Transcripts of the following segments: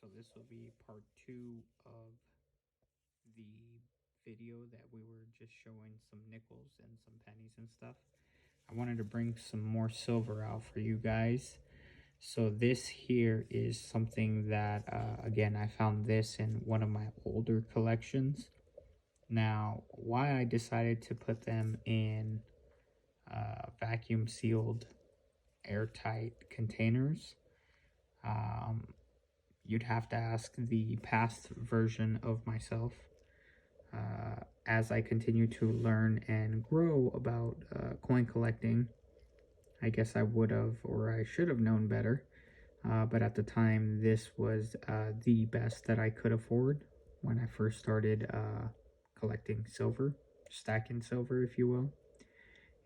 So this will be part 2 of the video that we were just showing some nickels and some pennies and stuff. I wanted to bring some more silver out for you guys. So this here is something that, again, I found this in one of my older collections. Now, why I decided to put them in vacuum sealed airtight containers, um, you'd have to ask the past version of myself. As I continue to learn and grow about coin collecting, I guess I would have or I should have known better. But at the time, this was the best that I could afford when I first started collecting silver, stacking silver, if you will.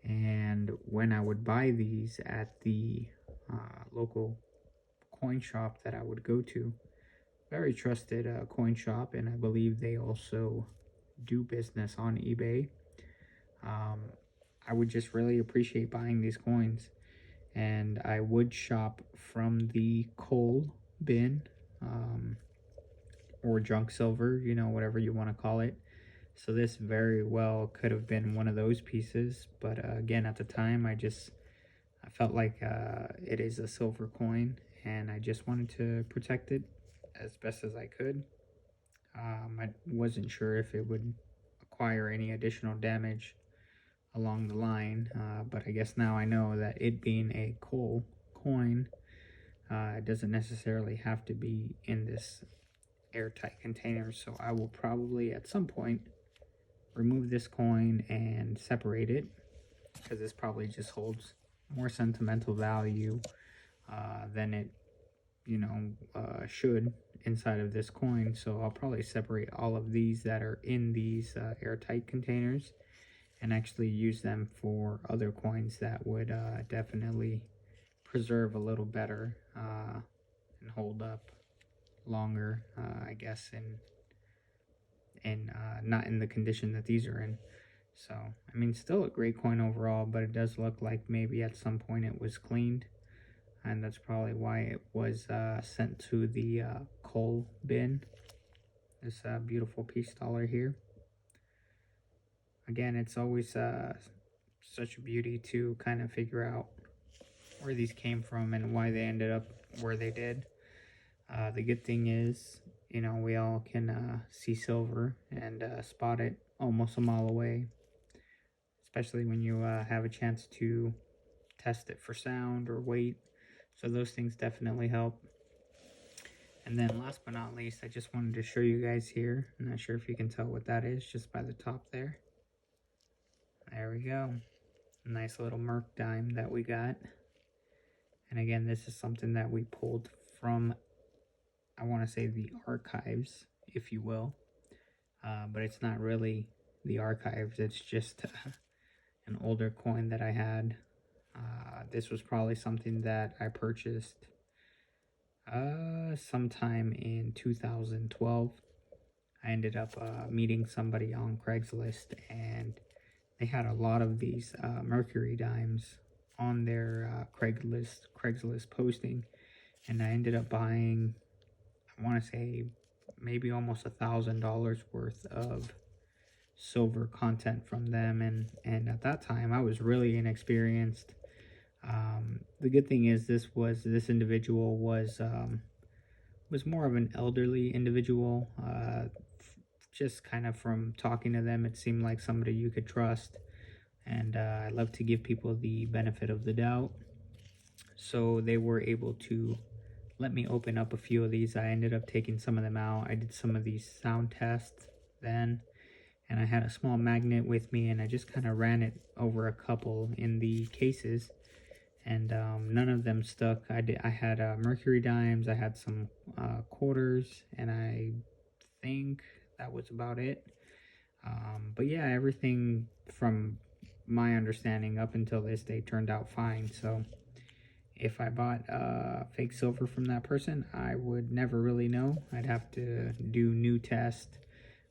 And when I would buy these at the local coin shop that I would go to, very trusted coin shop, and I believe they also do business on eBay. Um, I would just really appreciate buying these coins, and I would shop from the coal bin, or junk silver, whatever you want to call it. So this very well could have been one of those pieces, but again, at the time, I felt like it is a silver coin, and I just wanted to protect it as best as I could. I wasn't sure if it would acquire any additional damage along the line, but I guess now I know that it being a coal coin, it doesn't necessarily have to be in this airtight container. So I will probably at some point remove this coin and separate it, because this probably just holds more sentimental value than it should inside of this coin. So I'll probably separate all of these that are in these airtight containers and actually use them for other coins that would definitely preserve a little better and hold up longer, I guess, and not in the condition that these are in. So, I mean, still a great coin overall, but it does look like maybe at some point it was cleaned, and that's probably why it was sent to the coal bin. This beautiful piece dollar here. Again, it's always such a beauty to kind of figure out where these came from and why they ended up where they did. The good thing is, we all can see silver and spot it almost a mile away, especially when you have a chance to test it for sound or weight. So those things definitely help. And then last but not least, I just wanted to show you guys here. I'm not sure if you can tell what that is just by the top there. There we go. Nice little Merc dime that we got. And again, this is something that we pulled from, I want to say, the archives, if you will. But it's not really the archives. It's just an older coin that I had. This was probably something that I purchased sometime in 2012. I ended up meeting somebody on Craigslist, and they had a lot of these Mercury dimes on their Craigslist posting, and I ended up buying, I want to say, maybe almost $1,000 worth of silver content from them, and at that time I was really inexperienced. The good thing is this individual was more of an elderly individual. Just kind of from talking to them, it seemed like somebody you could trust, and I love to give people the benefit of the doubt. So they were able to let me open up a few of these. I ended up taking some of them out. I did some of these sound tests then, and I had a small magnet with me, and I just kind of ran it over a couple in the cases, and none of them stuck. I had Mercury dimes, I had some quarters, and I think that was about it. But yeah, everything from my understanding up until this day turned out fine. So if I bought fake silver from that person, I would never really know. I'd have to do new tests.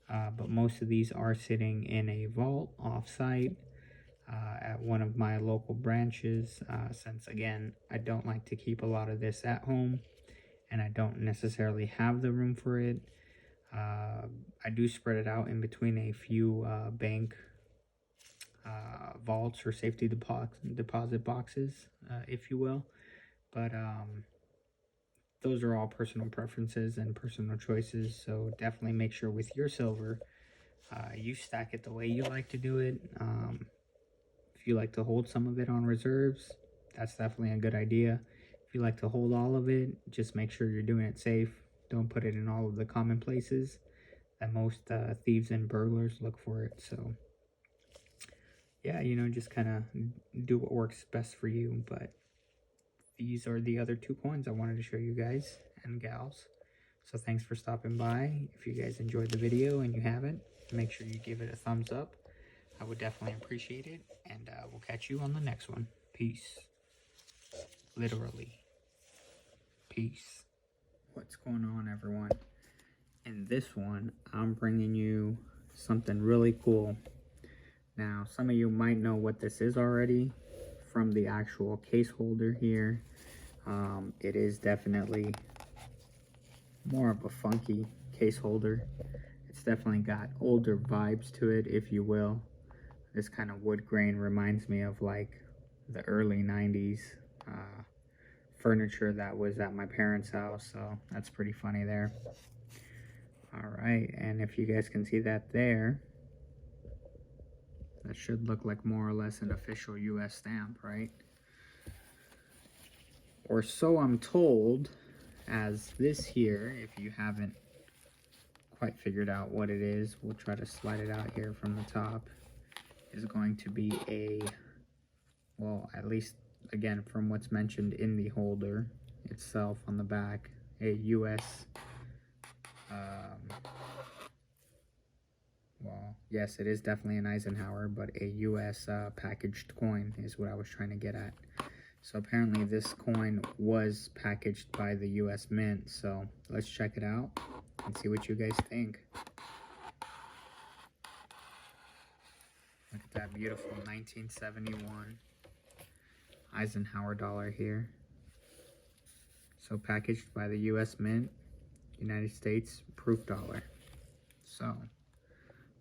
But most of these are sitting in a vault off-site at one of my local branches, since again, I don't like to keep a lot of this at home, and I don't necessarily have the room for it. I do spread it out in between a few bank vaults or safety deposit boxes, if you will. But those are all personal preferences and personal choices. So definitely make sure with your silver, you stack it the way you like to do it. If you like to hold some of it on reserves, that's definitely a good idea. If you like to hold all of it, just make sure you're doing it safe. Don't put it in all of the common places that most thieves and burglars look for it. So yeah, you know, just kind of do what works best for you. But these are the other two coins I wanted to show you guys and gals. So thanks for stopping by. If you guys enjoyed the video and you haven't, make sure you give it a thumbs up. I would definitely appreciate it. And we'll catch you on the next one. Peace. Literally. Peace. What's going on, everyone? In this one, I'm bringing you something really cool. Now, some of you might know what this is already from the actual case holder here. It is definitely more of a funky case holder. It's definitely got older vibes to it, if you will. This kind of wood grain reminds me of like the early 90s furniture that was at my parents' house, so that's pretty funny there. All right, and if you guys can see that there, that should look like more or less an official US stamp, right? Or so I'm told, as this here, if you haven't quite figured out what it is, we'll try to slide it out here from the top, is going to be a, well, at least, again, from what's mentioned in the holder itself on the back, a US, well, yes, it is definitely an Eisenhower, but a US packaged coin is what I was trying to get at. So apparently this coin was packaged by the US Mint, so let's check it out and see what you guys think. Look at that beautiful 1971 Eisenhower dollar here. So packaged by the US Mint, United States proof dollar. So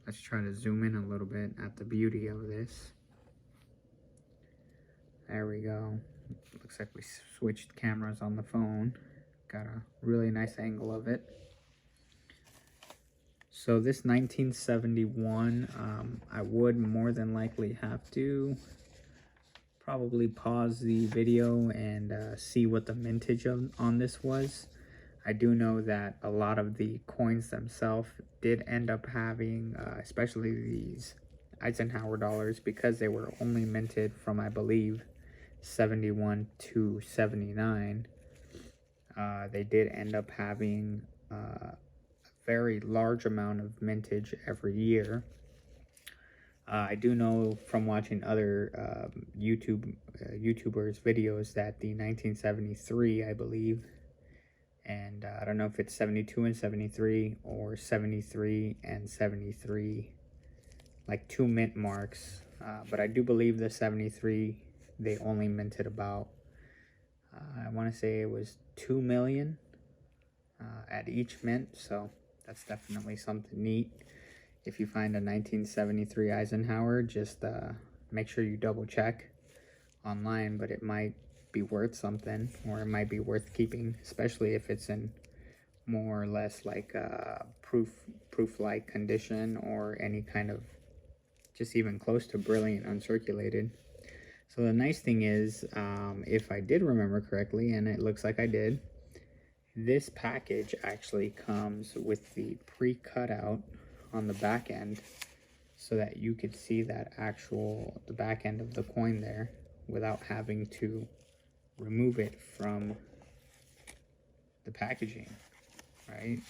let's try to zoom in a little bit at the beauty of this. There we go. Looks like we switched cameras on the phone. Got a really nice angle of it. So this 1971, I would more than likely have to probably pause the video and see what the mintage on this was. I do know that a lot of the coins themselves did end up having, especially these Eisenhower dollars, because they were only minted from, I believe, 71 to 79, they did end up having a very large amount of mintage every year. I do know from watching other YouTubers videos that the 1973, I believe, and I don't know if it's 72 and 73 or 73 and 73, like 2 mint marks, but I do believe the 73, they only minted about, I want to say it was 2 million at each mint, so that's definitely something neat. If you find a 1973 Eisenhower, just make sure you double check online, but it might be worth something, or it might be worth keeping, especially if it's in more or less like proof-like condition, or any kind of just even close to brilliant uncirculated. So the nice thing is, if I did remember correctly, and it looks like I did, this package actually comes with the pre-cutout on the back end, so that you could see that the back end of the coin there without having to remove it from the packaging, right?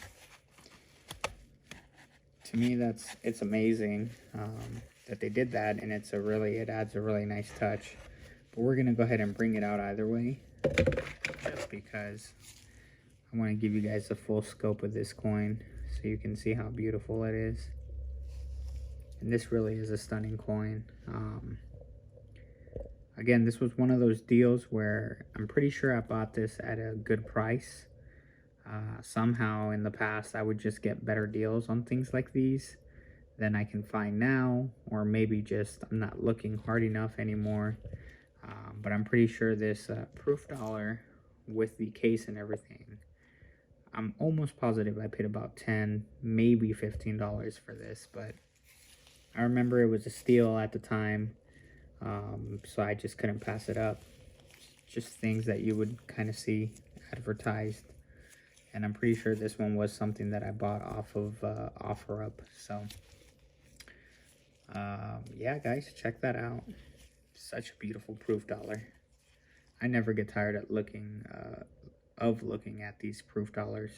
To me, it's amazing that they did that, and it adds a really nice touch. But we're gonna go ahead and bring it out either way, just because I want to give you guys the full scope of this coin so you can see how beautiful it is. And this really is a stunning coin. Again, this was one of those deals where I'm pretty sure I bought this at a good price. Somehow in the past, I would just get better deals on things like these than I can find now, or maybe just I'm not looking hard enough anymore. But I'm pretty sure this proof dollar with the case and everything, I'm almost positive I paid about $10, maybe $15 for this, but I remember it was a steal at the time, so I just couldn't pass it up. Just things that you would kind of see advertised, and I'm pretty sure this one was something that I bought off of OfferUp. So yeah, guys, check that out. Such a beautiful proof dollar. I never get tired of looking at these proof dollars,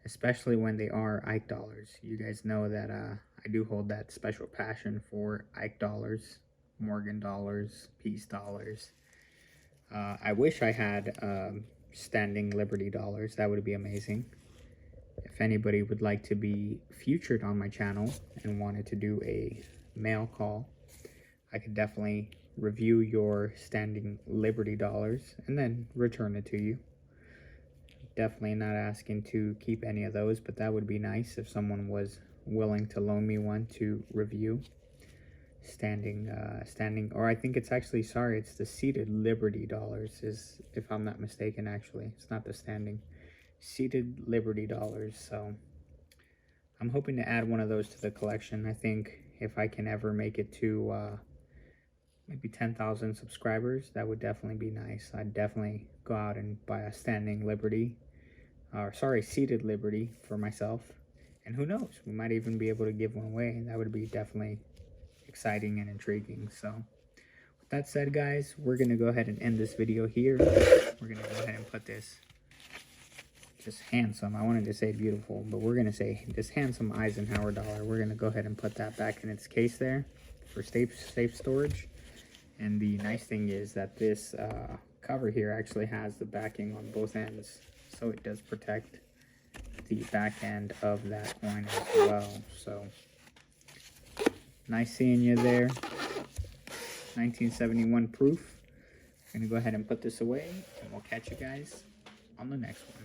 especially when they are Ike dollars. You guys know that I do hold that special passion for Ike dollars, Morgan dollars, Peace dollars. I wish I had standing Liberty dollars. That would be amazing. If anybody would like to be featured on my channel and wanted to do a mail call, I could definitely review your standing Liberty dollars and then return it to you. Definitely not asking to keep any of those, but that would be nice if someone was willing to loan me one to review. Standing, or I think it's actually, sorry, it's the seated Liberty dollars, is, if I'm not mistaken, actually. It's not the standing. Seated Liberty dollars. So I'm hoping to add one of those to the collection. I think if I can ever make it to maybe 10,000 subscribers, that would definitely be nice. I'd definitely go out and buy a standing Liberty, or sorry, seated Liberty for myself. And who knows, we might even be able to give one away. That would be definitely exciting and intriguing. So with that said, guys, we're gonna go ahead and end this video here. We're gonna go ahead and put this just handsome, I wanted to say beautiful, but we're gonna say this handsome Eisenhower dollar. We're gonna go ahead and put that back in its case there for safe storage. And the nice thing is that this cover here actually has the backing on both ends, so it does protect the back end of that coin as well. So nice seeing you there. 1971 proof. I'm gonna go ahead and put this away, and we'll catch you guys on the next one.